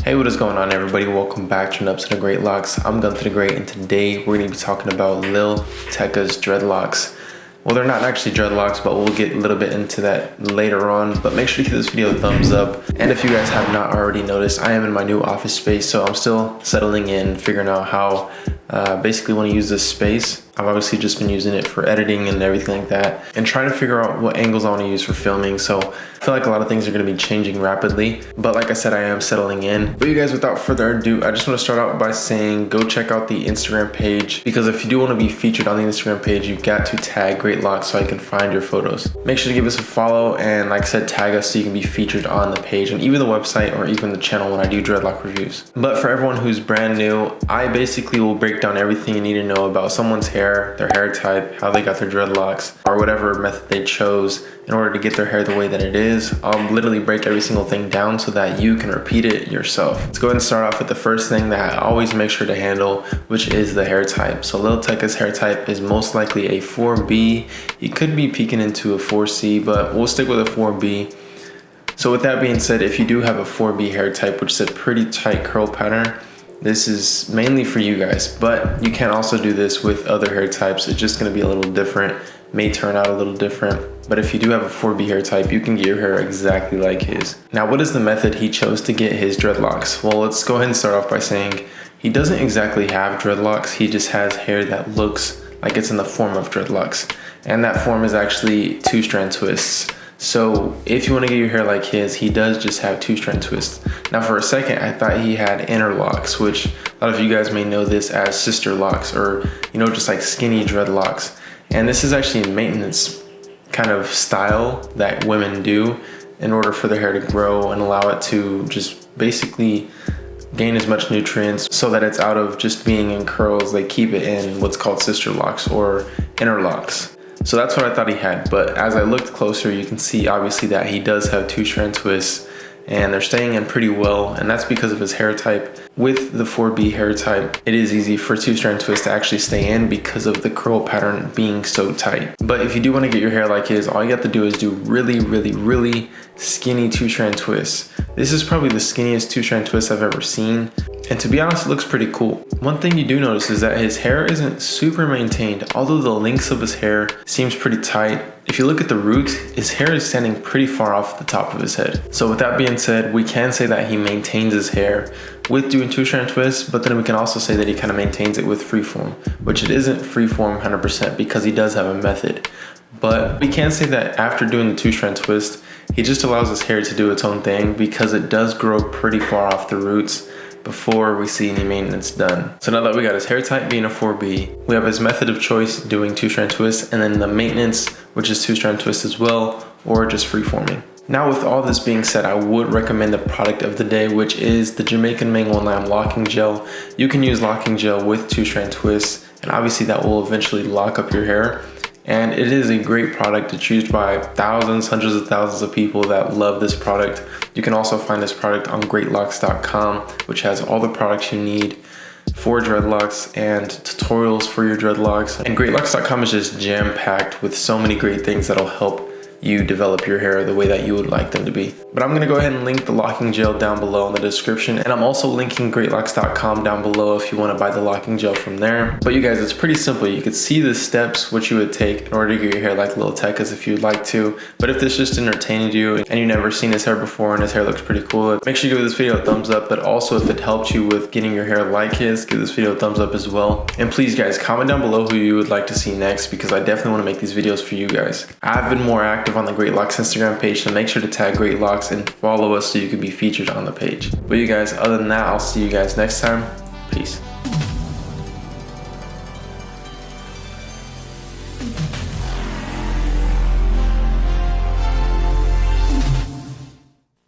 Hey, what is going on, everybody? Welcome back to an episode of Dreadlocks. I'm Gunther the Great, and today we're going to be talking about Lil Tecca's dreadlocks. Well, they're not actually dreadlocks, but we'll get a little bit into that later on. But make sure to give this video a thumbs up. And if you guys have not already noticed, I am in my new office space, so I'm still settling in, figuring out how basically want to use this space. I've obviously just been using it for editing and everything like that, and trying to figure out what angles I want to use for filming. So I feel like a lot of things are going to be changing rapidly, but like I said, I am settling in. But you guys, without further ado, I just want to start out by saying go check out the Instagram page, because if you do want to be featured on the Instagram page, you've got to tag Dreadlocks so I can find your photos. Make sure to give us a follow, and like I said, tag us so you can be featured on the page and even the website or even the channel when I do dreadlock reviews. But for everyone who's brand new, I basically will break down everything you need to know about someone's hair, their hair type, how they got their dreadlocks, or whatever method they chose in order to get their hair the way that it is. I'll literally break every single thing down so that you can repeat it yourself. Let's go ahead and start off with the first thing that I always make sure to handle, which is the hair type. So Lil Tecca's hair type is most likely a 4B. He could be peeking into a 4C, but we'll stick with a 4B. So with that being said, if you do have a 4B hair type, which is a pretty tight curl pattern, this is mainly for you guys, but you can also do this with other hair types. It's just gonna be a little different, may turn out a little different. But if you do have a 4B hair type, you can get your hair exactly like his. Now, what is the method he chose to get his dreadlocks? Well, let's go ahead and start off by saying he doesn't exactly have dreadlocks. He just has hair that looks like it's in the form of dreadlocks. And that form is actually 2-strand twists. So if you want to get your hair like his, he does just have 2-strand twists. Now for a second, I thought he had interlocks, which a lot of you guys may know this as sister locks, or just like skinny dreadlocks. And this is actually a maintenance kind of style that women do in order for their hair to grow and allow it to just basically gain as much nutrients so that it's out of just being in curls. They keep it in what's called sister locks or interlocks. So that's what I thought he had, but as I looked closer, you can see obviously that he does have 2-strand twists, and they're staying in pretty well, and that's because of his hair type. With the 4B hair type, it is easy for 2-strand twists to actually stay in because of the curl pattern being so tight. But if you do want to get your hair like his, all you have to do is do really, really, really skinny 2-strand twists. This is probably the skinniest 2-strand twist I've ever seen. And to be honest, it looks pretty cool. One thing you do notice is that his hair isn't super maintained, although the lengths of his hair seems pretty tight. If you look at the roots, his hair is standing pretty far off the top of his head. So with that being said, we can say that he maintains his hair with doing 2-strand twists, but then we can also say that he kind of maintains it with freeform, which it isn't freeform 100% because he does have a method. But we can say that after doing the 2-strand twist, he just allows his hair to do its own thing because it does grow pretty far off the roots before we see any maintenance done. So now that we got his hair type being a 4B, we have his method of choice doing 2-strand twists, and then the maintenance, which is 2-strand twists as well, or just freeforming. Now with all this being said, I would recommend the product of the day, which is the Jamaican Mango and Lime Locking Gel. You can use locking gel with 2-strand twists, and obviously that will eventually lock up your hair. And it is a great product. It's used by thousands, hundreds of thousands of people that love this product. You can also find this product on DREADLOCKS.com, which has all the products you need for dreadlocks and tutorials for your dreadlocks. And DREADLOCKS.com is just jam-packed with so many great things that'll help you develop your hair the way that you would like them to be. But I'm gonna go ahead and link the locking gel down below in the description, and I'm also linking DREADLOCKS.com down below if you wanna buy the locking gel from there. But you guys, it's pretty simple. You could see the steps which you would take in order to get your hair like Lil Tecca's if you'd like to. But if this just entertained you and you've never seen his hair before and his hair looks pretty cool, make sure you give this video a thumbs up. But also, if it helped you with getting your hair like his, give this video a thumbs up as well. And please guys, comment down below who you would like to see next, because I definitely wanna make these videos for you guys. I've been more active on the Dreadlocks Instagram page, so make sure to tag Dreadlocks and follow us so you can be featured on the page. But you guys, other than that, I'll see you guys next time. Peace.